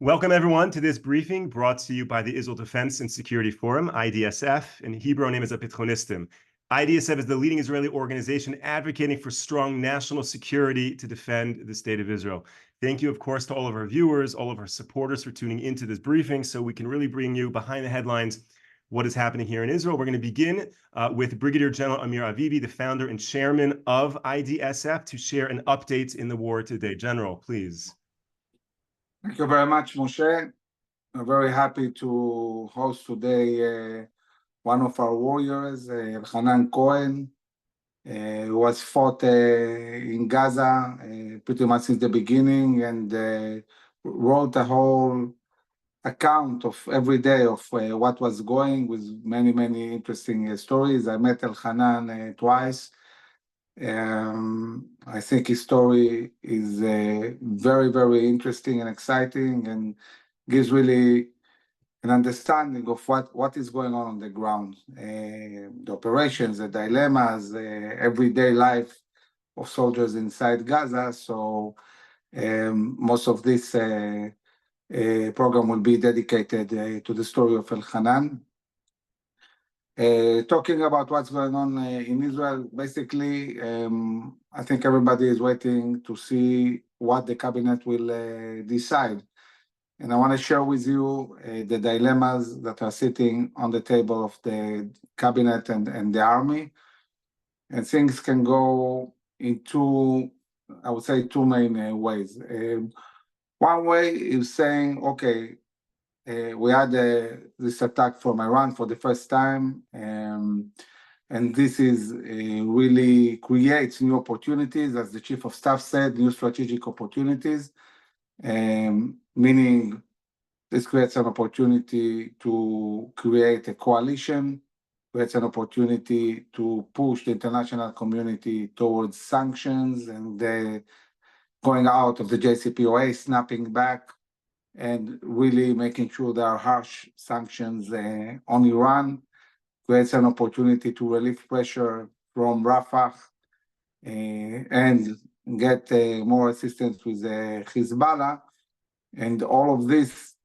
Welcome, everyone, to this briefing brought to you by the Israel Defense and Security Forum, IDSF. In Hebrew, name is Apitchonistim. IDSF is the leading Israeli organization advocating for strong national security to defend the state of Israel. Thank you, of course, to all of our viewers, all of our supporters for tuning into this briefing so we can really bring you behind the headlines what is happening here in Israel. We're going to begin with Brigadier General Amir Avivi, the founder and chairman of IDSF, to share an update in the war today. General, please. Thank you very much, Moshe. I'm very happy to host today one of our warriors, Elhanan Cohen, who was fought in Gaza pretty much since the beginning and wrote a whole account of every day of what was going with many, many interesting stories. I met Elhanan twice. I think his story is very, very interesting and exciting and gives really an understanding of what is going on the ground, the operations, the dilemmas, everyday life of soldiers inside Gaza. So most of this program will be dedicated to the story of Elhanan. Talking about what's going on in Israel, basically, I think everybody is waiting to see what the cabinet will decide. And I want to share with you the dilemmas that are sitting on the table of the cabinet and the army. And things can go in two main ways. One way is saying, okay, we had this attack from Iran for the first time, and this is really creates new opportunities, as the Chief of Staff said, new strategic opportunities, meaning this creates an opportunity to create a coalition, creates an opportunity to push the international community towards sanctions and going out of the JCPOA, snapping back, and really making sure there are harsh sanctions on Iran, creates an opportunity to relieve pressure from Rafah and get more assistance with Hezbollah. And all of this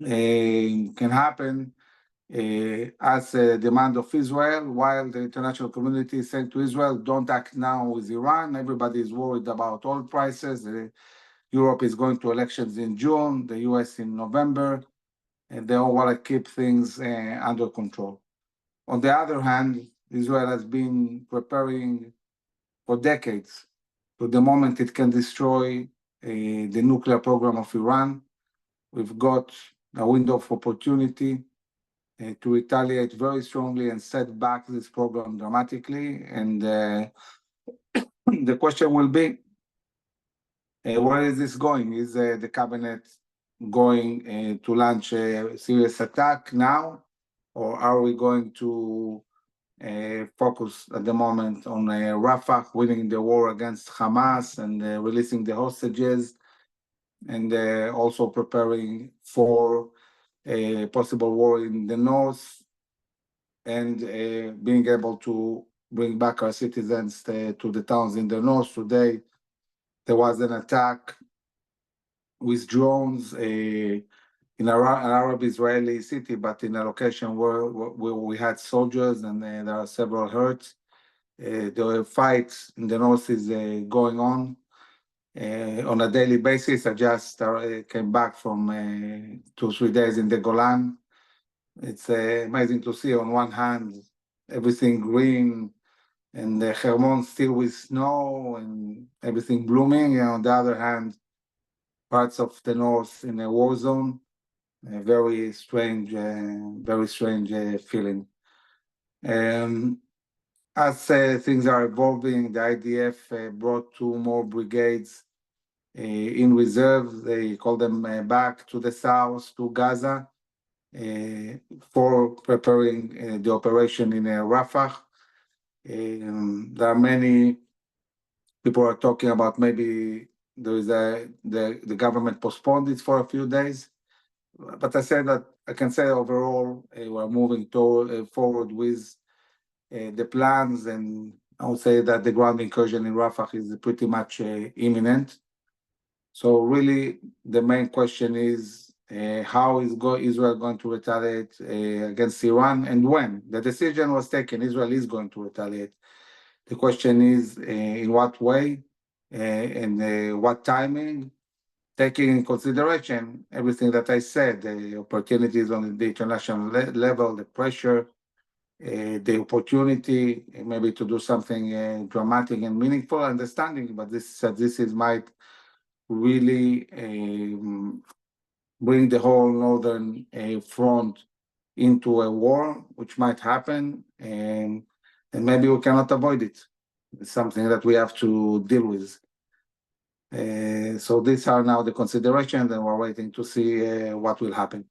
can happen as a demand of Israel, while the international community is saying to Israel, don't act now with Iran. Everybody is worried about oil prices. Europe is going to elections in June, the US in November, and they all want to keep things under control. On the other hand, Israel has been preparing for decades to the moment it can destroy the nuclear program of Iran. We've got a window of opportunity to retaliate very strongly and set back this program dramatically. And the question will be, where is this going? Is the cabinet going to launch a serious attack now, or are we going to focus at the moment on Rafah, winning the war against Hamas and releasing the hostages, and also preparing for a possible war in the north, and being able to bring back our citizens to the towns in the north? Today, there was an attack with drones in an Arab-Israeli city, but in a location where we had soldiers, and there are several hurts. The fights in the north is going on a daily basis. I just came back from 2-3 days in the Golan. It's amazing to see on one hand everything green, and the Hermon still with snow and everything blooming, and on the other hand, parts of the north in a war zone. A very strange feeling. As things are evolving, the IDF brought 2 more brigades in reserve. They call them back to the south, to Gaza, for preparing the operation in Rafah. There are many people are talking about maybe there is the government postponed it for a few days, but I can say overall we're moving forward with the plans, and I would say that the ground incursion in Rafah is pretty much imminent. So really, the main question is how is Israel going to retaliate against Iran, and when? The decision was taken. Israel is going to retaliate. The question is in what way and what timing, taking in consideration everything that I said, the opportunities on the international level, the pressure, the opportunity maybe to do something dramatic and meaningful, understanding, but this might really bring the whole northern front into a war, which might happen, and maybe we cannot avoid it. It's something that we have to deal with. So these are now the considerations, and we're waiting to see what will happen.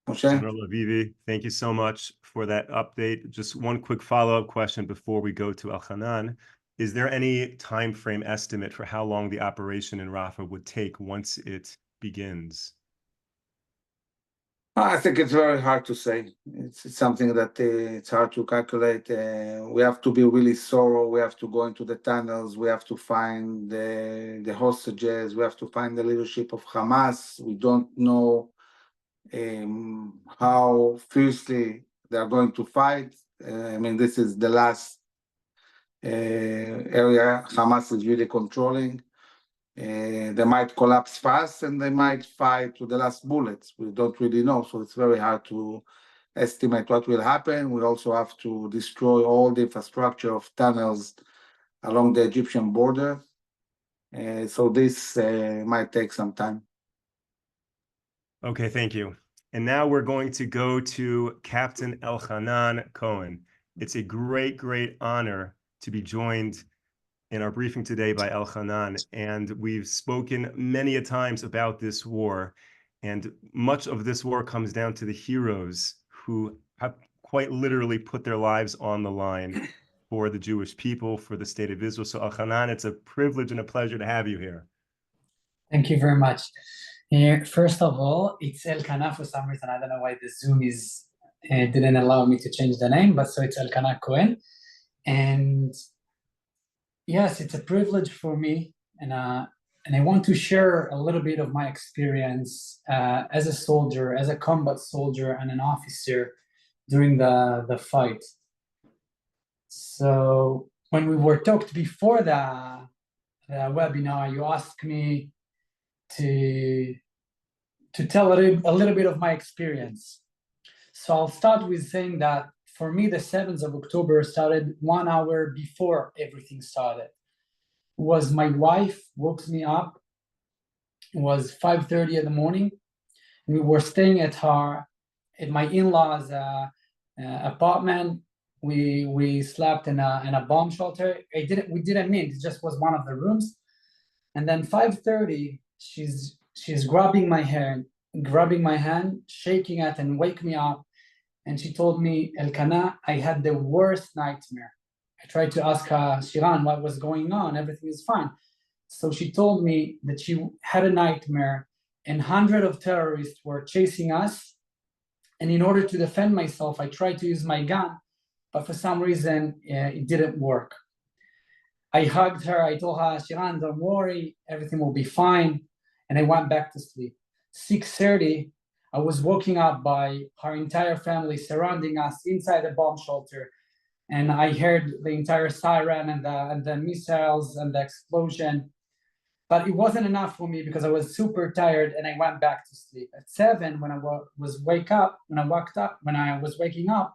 Moshe? General Avivi, thank you so much for that update. Just one quick follow-up question before we go to Elhanan. Is there any time frame estimate for how long the operation in Rafah would take once it begins? I think it's very hard to say. It's something that it's hard to calculate. We have to be really thorough. We have to go into the tunnels. We have to find the hostages. We have to find the leadership of Hamas. We don't know how fiercely they are going to fight. I mean, this is the last area Hamas is really controlling. They might collapse fast and they might fight to the last bullets. We don't really know, so it's very hard to estimate what will happen. We also have to destroy all the infrastructure of tunnels along the Egyptian border. So this might take some time. Okay, thank you. And now we're going to go to Captain Elhanan Cohen. It's a great, great honor to be joined in our briefing today by Elhanan, and we've spoken many a times about this war, and much of this war comes down to the heroes who have quite literally put their lives on the line for the Jewish people, for the state of Israel. So Elhanan, it's a privilege and a pleasure to have you here. Thank you very much. First of all, it's Elkana for some reason. I don't know why the Zoom didn't allow me to change the name, but so it's Elakana Cohen. And yes, it's a privilege for me, and I want to share a little bit of my experience as a soldier, as a combat soldier and an officer during the fight. So when we were talked before the webinar, you asked me to tell a little bit of my experience. So I'll start with saying that for me, the 7th of October started 1 hour before everything started. It was my wife woke me up. It was 5:30 in the morning. We were staying at my in-laws' apartment. We slept in a bomb shelter. We didn't meet. It just was one of the rooms. And then 5:30, she's grabbing my hand, shaking it, and wake me up. And she told me, Elkana, I had the worst nightmare. I tried to ask her, Shiran, what was going on? Everything is fine. So she told me that she had a nightmare and hundreds of terrorists were chasing us. And in order to defend myself, I tried to use my gun, but for some reason, it didn't work. I hugged her. I told her, Shiran, don't worry, everything will be fine. And I went back to sleep. 6:30, I was woken up by her entire family surrounding us inside the bomb shelter. And I heard the entire siren and the missiles and the explosion. But it wasn't enough for me because I was super tired and I went back to sleep. At 7, when I was waking up,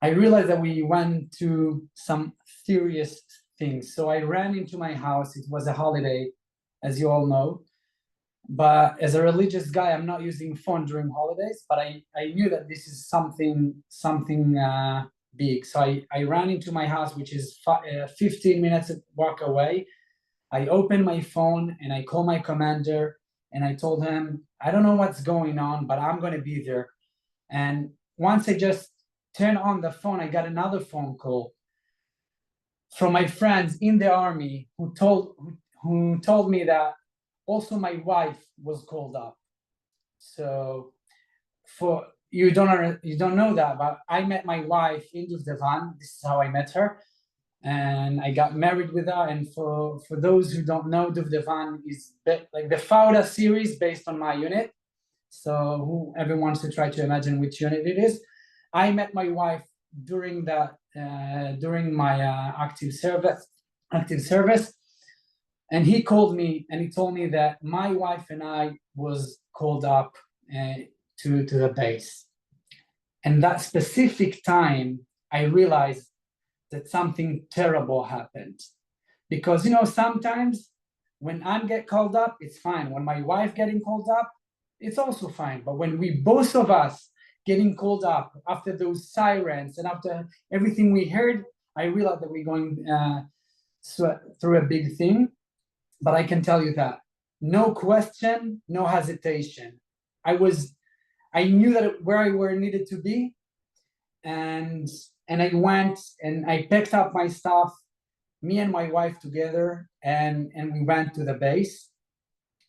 I realized that we went to some serious things. So I ran into my house. It was a holiday, as you all know. But as a religious guy, I'm not using phone during holidays, but I knew that this is something big. So I ran into my house, which is 15 minutes walk away. I opened my phone and I called my commander and I told him, I don't know what's going on, but I'm going to be there. And once I just turned on the phone, I got another phone call from my friends in the army who told me that also my wife was called up. So you don't know that, but I met my wife in Duvdevan. This is how I met her. and I got married with her. And for those who don't know, Duvdevan is like the Fauda series based on my unit. So whoever wants to try to imagine which unit it is, I met my wife during my active service, and he called me and he told me that my wife and I was called up to the base. And that specific time, I realized that something terrible happened. Because, you know, sometimes when I get called up, it's fine. When my wife getting called up, it's also fine. But when we, both of us, getting called up after those sirens and after everything we heard, I realized that we're going through a big thing. But I can tell you that no question, no hesitation. I knew that where I were needed to be, and I went and I picked up my stuff, me and my wife together, and we went to the base.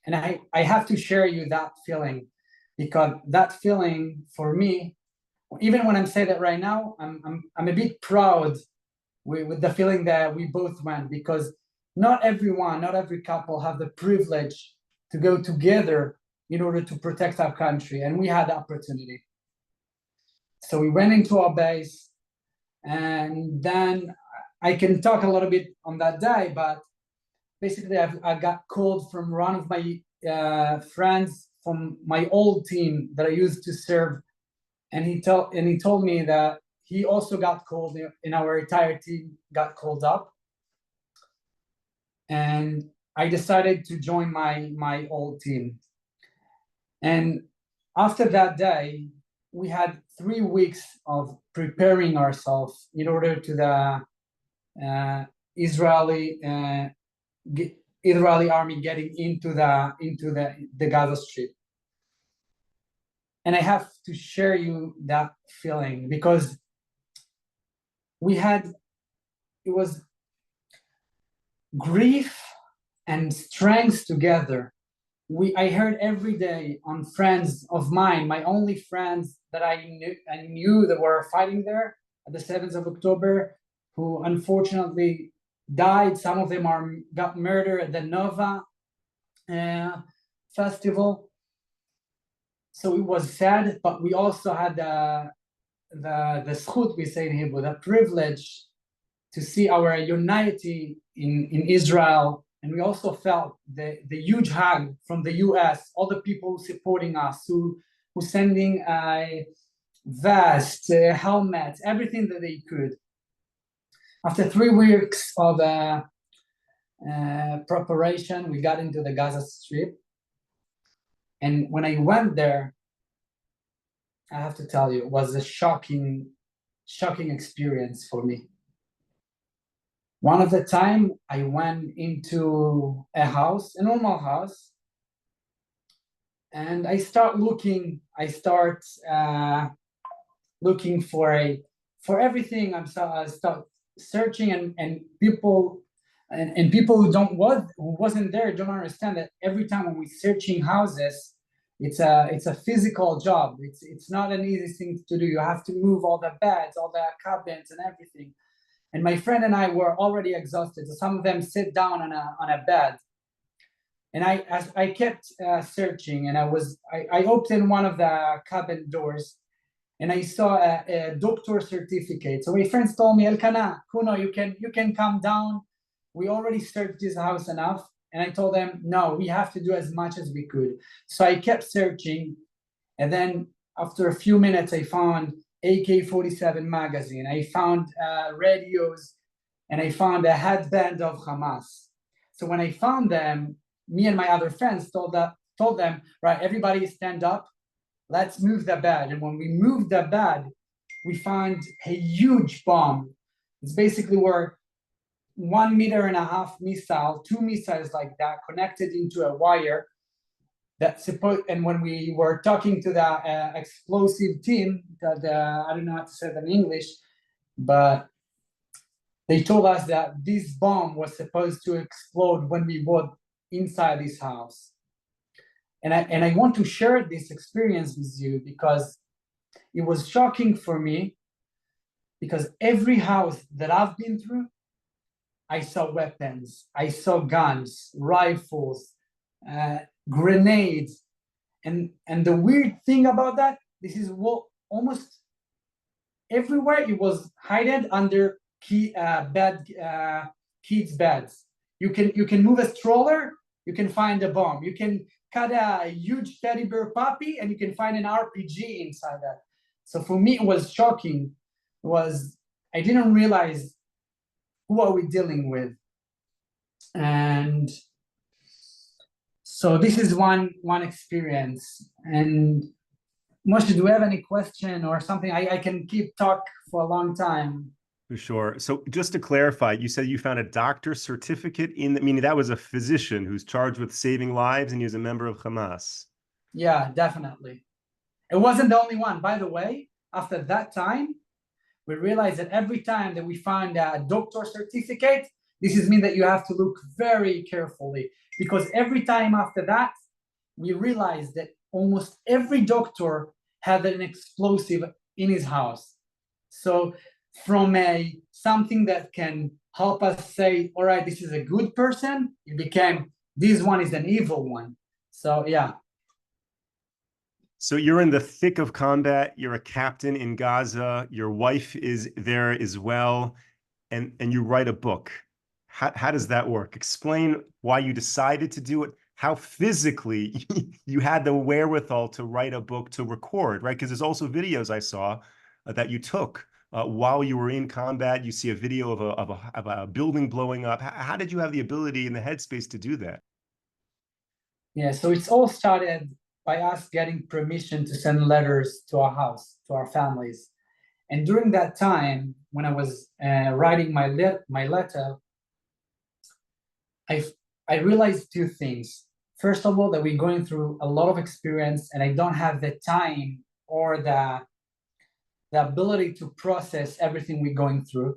And I have to share you that feeling, because that feeling for me, even when I'm saying that right now, I'm a bit proud with the feeling that we both went, because not every couple have the privilege to go together in order to protect our country, and we had the opportunity. So we went into our base, and then I can talk a little bit on that day, but basically I got called from one of my friends from my old team that I used to serve, and he told me that he also got called, in our entire team got called up. And I decided to join my old team. And after that day, we had 3 weeks of preparing ourselves in order to the Israeli army getting into the Gaza Strip. And I have to share you that feeling, because it was grief and strength together. I heard every day on friends of mine, my only friends that I knew that were fighting there at the 7th of October, who unfortunately died. Some of them got murdered at the Nova festival. So it was sad, but we also had the zchut, we say in Hebrew, the privilege to see our unity in Israel. And we also felt the huge hug from the US, all the people supporting us, who sending vests, helmets, everything that they could. After 3 weeks of preparation, we got into the Gaza Strip. And when I went there, I have to tell you, it was a shocking experience for me. One of the time I went into a house, a normal house, and I start looking for everything. I start searching, and people who wasn't there don't understand that every time when we're searching houses, it's a physical job. It's not an easy thing to do. You have to move all the beds, all the cabins, and everything. And my friend and I were already exhausted. So some of them sit down on a bed. And I kept searching, and I opened one of the cabin doors, and I saw a doctor certificate. So my friends told me, Elkana, Kuno, you can come down. We already searched this house enough. And I told them, no, we have to do as much as we could. So I kept searching. And then after a few minutes, I found AK-47 magazine. I found radios, and I found a headband of Hamas. So when I found them, me and my other friends told them, right, everybody stand up, let's move the bed. And when we moved the bed, we found a huge bomb. It's basically where 1.5 meter missile, 2 missiles like that, connected into a wire. And when we were talking to the explosive team, I don't know how to say that in English, but they told us that this bomb was supposed to explode when we were inside this house. And I want to share this experience with you because it was shocking for me, because every house that I've been through, I saw weapons, I saw guns, rifles, grenades. And the weird thing about that, this is what almost everywhere it was hidden under kids' beds. You can move a stroller, you can find a bomb. You can cut a huge teddy bear puppy and you can find an RPG inside that. So for me, it was shocking. I didn't realize who are we dealing with. And so this is one experience. And Moshe, do you have any question or something? I can keep talk for a long time. For sure. So just to clarify, you said you found a doctor's certificate meaning that was a physician who's charged with saving lives and he was a member of Hamas. Yeah, definitely. It wasn't the only one. By the way, after that time, we realized that every time that we find a doctor certificate, this is mean that you have to look very carefully, because every time after that, we realized that almost every doctor had an explosive in his house. So from something that can help us say, all right, this is a good person, it became, this one is an evil one. So yeah. So you're in the thick of combat, you're a captain in Gaza, your wife is there as well, and you write a book. How does that work? Explain why you decided to do it, how physically you had the wherewithal to write a book, to record, right? Because there's also videos I saw that you took while you were in combat. You see a video of a building blowing up. How did you have the ability and the headspace to do that? Yeah, so it's all started by us getting permission to send letters to our house, to our families. And during that time, when I was writing my letter, I realized two things. First of all, that we're going through a lot of experience and I don't have the time or the ability to process everything we're going through.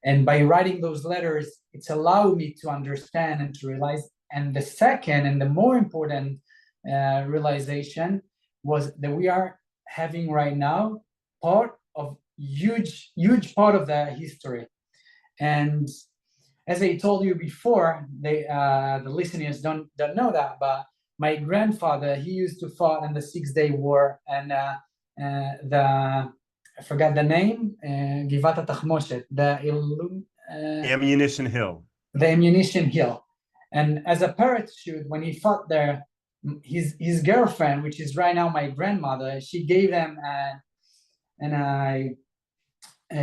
And by writing those letters, it's allowed me to understand and to realize. And the second and the more important realization was that we are having right now part of huge part of the history. And as I told you before, the listeners don't know that, but my grandfather, he used to fight in the 6-Day War, and I forgot the name, Givat HaTachmoshet, Ammunition Hill. The Ammunition Hill. And as a parachute, when he fought there, his girlfriend, which is right now my grandmother, she gave him a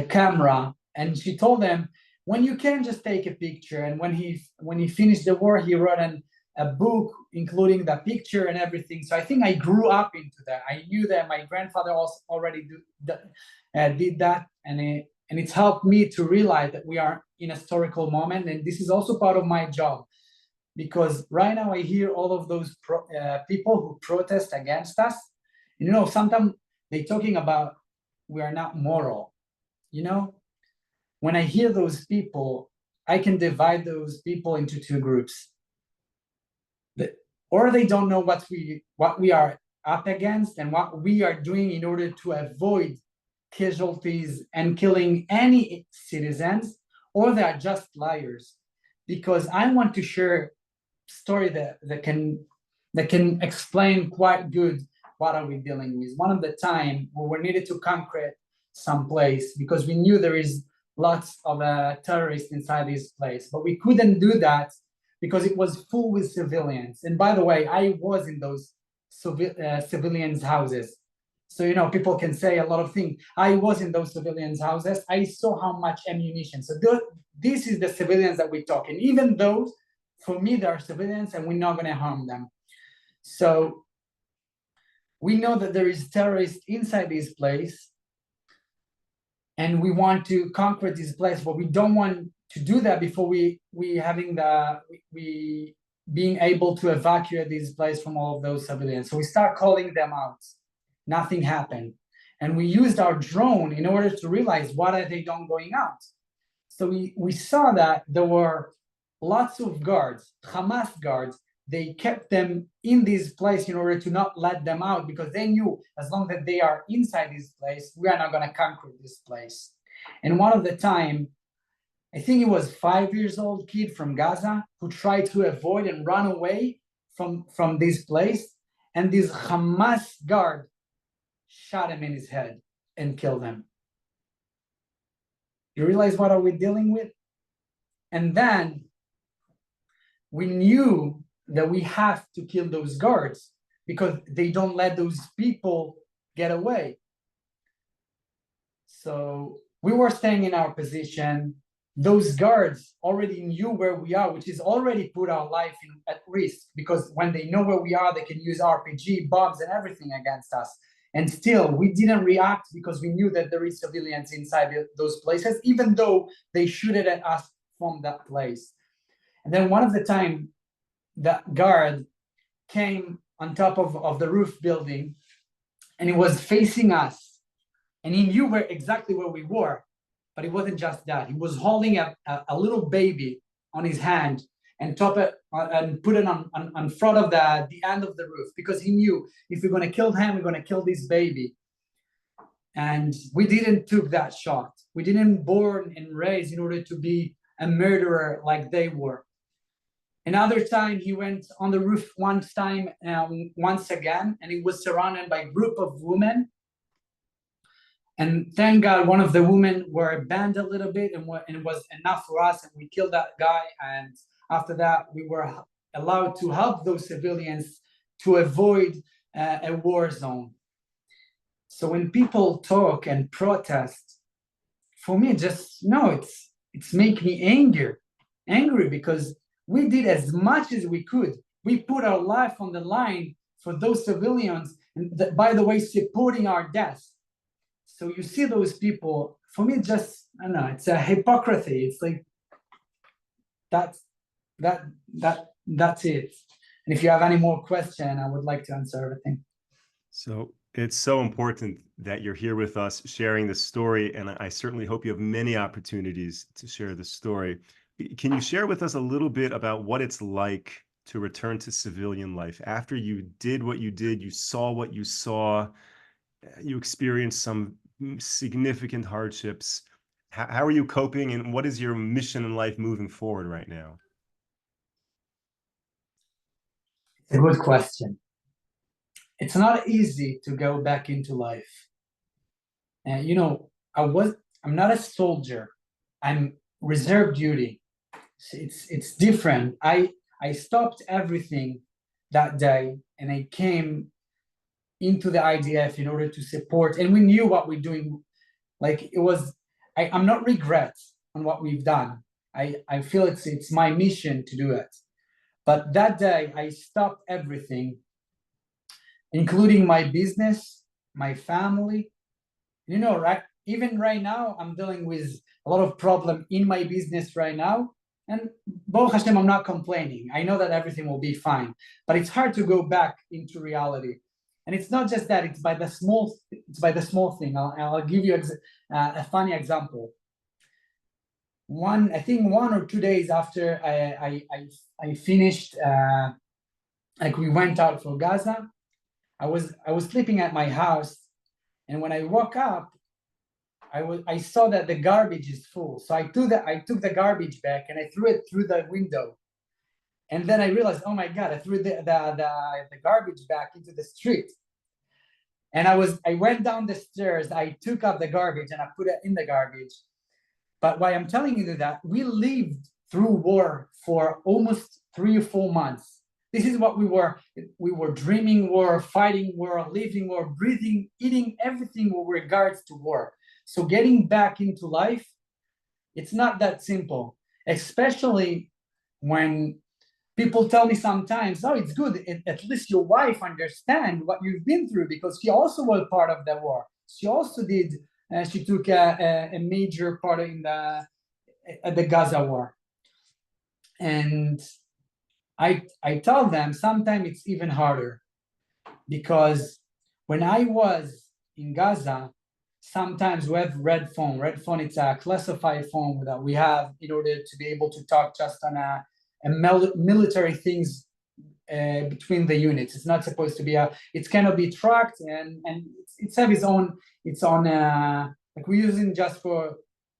camera, and she told him, when you can just take a picture. And when he finished the war, he wrote a book including the picture and everything. So I think I grew up into that. I knew that my grandfather also already did that, and it's helped me to realize that we are in a historical moment, and this is also part of my job. Because right now I hear all of those people who protest against us. You know, sometimes they're talking about we are not moral. You know, when I hear those people, I can divide those people into two groups. Or they don't know what we are up against and what we are doing in order to avoid casualties and killing any citizens, or they are just liars. Because I want to share story that can explain quite good what are we dealing with. One of the time we needed to conquer some place because we knew there is lots of terrorists inside this place, but we couldn't do that because it was full with civilians. And by the way, I was in those civilians' houses. So, you know, people can say a lot of things. I was in those civilians' houses. I saw how much ammunition. So this is the civilians that we talk. And even those, for me, they are civilians and we're not going to harm them. So we know that there is terrorists inside this place and we want to conquer this place, but we don't want to do that before we being able to evacuate this place from all of those civilians. So we start calling them out. Nothing happened. And we used our drone in order to realize what are they doing going out. So we saw that there were lots of guards, Hamas guards. They kept them in this place in order to not let them out because they knew as long as they are inside this place, we are not going to conquer this place. And one of the time, I think it was 5-year-old kid from Gaza who tried to avoid and run away from this place. And this Hamas guard shot him in his head and killed him. You realize what are we dealing with? And then we knew that we have to kill those guards because they don't let those people get away. So we were staying in our position. Those guards already knew where we are, which is already put our life at risk, because when they know where we are, they can use RPG, bombs, and everything against us. And still, we didn't react because we knew that there is civilians inside those places, even though they shot at us from that place. And then one of the time, that guard came on top of the roof building, and he was facing us, and he knew exactly where we were. But it wasn't just that. He was holding a little baby on his hand and put it on front of the end of the roof, because he knew if we're going to kill him, we're going to kill this baby. And we didn't took that shot. We didn't born and raised in order to be a murderer like they were. Another time he went on the roof once again, and he was surrounded by a group of women. And thank God, one of the women were banned a little bit, and it was enough for us, and we killed that guy. And after that, we were allowed to help those civilians to avoid a war zone. So when people talk and protest, for me, it's make me angry because we did as much as we could. We put our life on the line for those civilians, and by the way, supporting our death. So you see those people, for me, just, I don't know, it's a hypocrisy. It's like, that's it. And if you have any more question, I would like to answer everything. So it's so important that you're here with us sharing this story, and I certainly hope you have many opportunities to share this story. Can you share with us a little bit about what it's like to return to civilian life after you did what you did, you saw what you saw, you experienced some significant hardships? How are you coping, and what is your mission in life moving forward right now? It's a good question. It's not easy to go back into life. And I'm not a soldier. I'm reserve duty. It's different. I stopped everything that day, and I came into the IDF in order to support, and we knew what we're doing. Like, I'm not regret on what we've done. I feel it's my mission to do it. But that day I stopped everything, including my business, my family. Right? Even right now, I'm dealing with a lot of problem in my business right now. And Baruch Hashem, I'm not complaining. I know that everything will be fine, but it's hard to go back into reality. And it's not just that, it's by the small thing. I'll give you a funny example. I think 1 or 2 days after I finished, we went out for Gaza, I was sleeping at my house, and when I woke up, I saw that the garbage is full. So I took the garbage bag and I threw it through the window. And then I realized, oh my God, I threw the garbage back into the street. And I went down the stairs, I took up the garbage and I put it in the garbage. But why I'm telling you that, we lived through war for almost 3 or 4 months. This is what we were dreaming war, fighting war, living war, breathing, eating, everything with regards to war. So getting back into life, it's not that simple, especially when people tell me sometimes, oh, it's good, at least your wife understands what you've been through, because she also was part of the war. She also she took a major part in the Gaza war. And I tell them sometimes it's even harder, because when I was in Gaza, sometimes we have red phone. Red phone, it's a classified phone that we have in order to be able to talk just on a military things between the units. It's not supposed to be it cannot be tracked, and it's have its own like we're using just for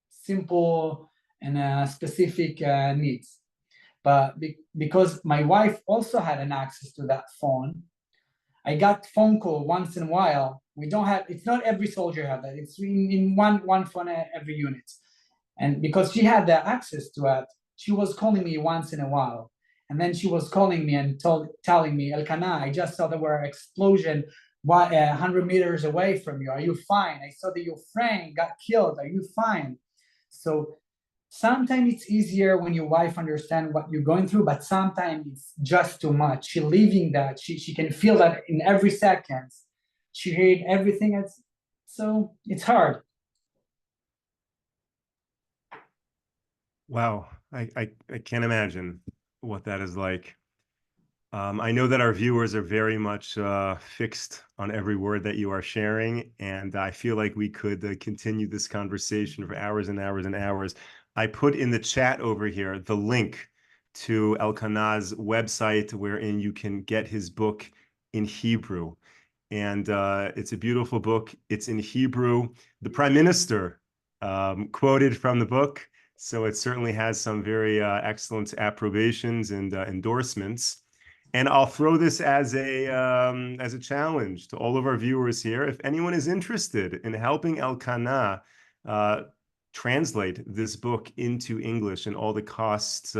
simple and specific needs. But because my wife also had an access to that phone, I got phone call once in a while. We don't have, it's not every soldier have that. It's in one phone every unit. And because she had the access to it, she was calling me once in a while. And then she was calling me and telling me, Elkana, I just saw there were explosion 100 meters away from you. Are you fine? I saw that your friend got killed. Are you fine? So sometimes it's easier when your wife understands what you're going through, but sometimes it's just too much. She living that, she can feel that in every second. She heard everything. So it's hard. Wow, I can't imagine what that is like. I know that our viewers are very much fixed on every word that you are sharing, and I feel like we could continue this conversation for hours and hours and hours. I put in the chat over here the link to Elkana's website wherein you can get his book in Hebrew. And it's a beautiful book. It's in Hebrew. The Prime Minister quoted from the book. So it certainly has some very excellent approbations and endorsements. And I'll throw this as a challenge to all of our viewers here. If anyone is interested in helping Elkana translate this book into English and all the costs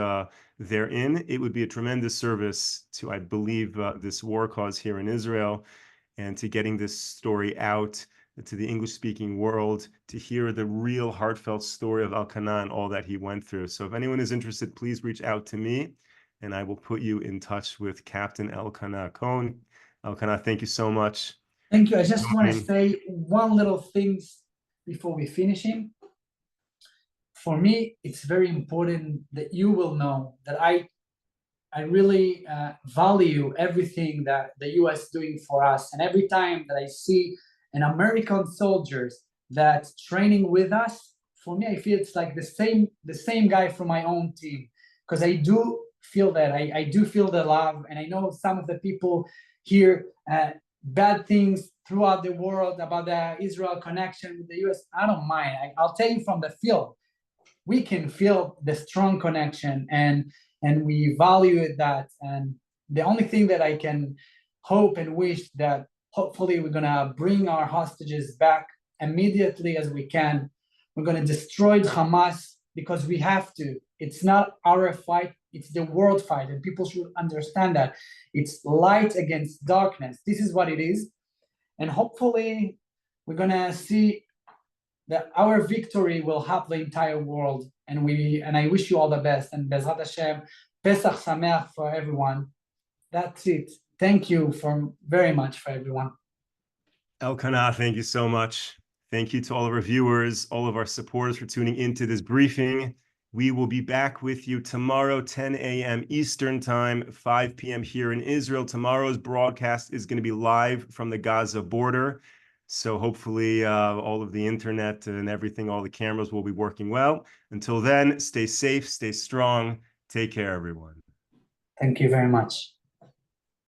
therein, it would be a tremendous service to, I believe, this war cause here in Israel, and to getting this story out to the English-speaking world, to hear the real heartfelt story of Elkana and all that he went through. So if anyone is interested, please reach out to me, and I will put you in touch with Captain Elakana Cohen. Elkana, thank you so much. Thank you. I just want to say one little thing before we finish him. For me, it's very important that you will know that I really value everything that the U.S. is doing for us. And every time that I see an American soldiers that's training with us, for me, I feel it's like the same guy from my own team. Because I do feel that, I do feel the love. And I know some of the people hear bad things throughout the world about the Israel connection with the U.S. I don't mind. I'll tell you from the field, we can feel the strong connection, and we value that. And the only thing that I can hope and wish that hopefully we're gonna bring our hostages back immediately as we can. We're gonna destroy Hamas because we have to. It's not our fight, it's the world fight, and people should understand that. It's light against darkness. This is what it is. And hopefully we're gonna see that our victory will help the entire world. And I wish you all the best. And Bezrat Hashem, Pesach Sameach for everyone. That's it. Thank you very much for everyone. Elkana, thank you so much. Thank you to all of our viewers, all of our supporters for tuning into this briefing. We will be back with you tomorrow, 10 a.m. Eastern Time, 5 p.m. here in Israel. Tomorrow's broadcast is going to be live from the Gaza border. So hopefully all of the internet and everything, all the cameras will be working well. Until then, stay safe, stay strong. Take care, everyone. Thank you very much.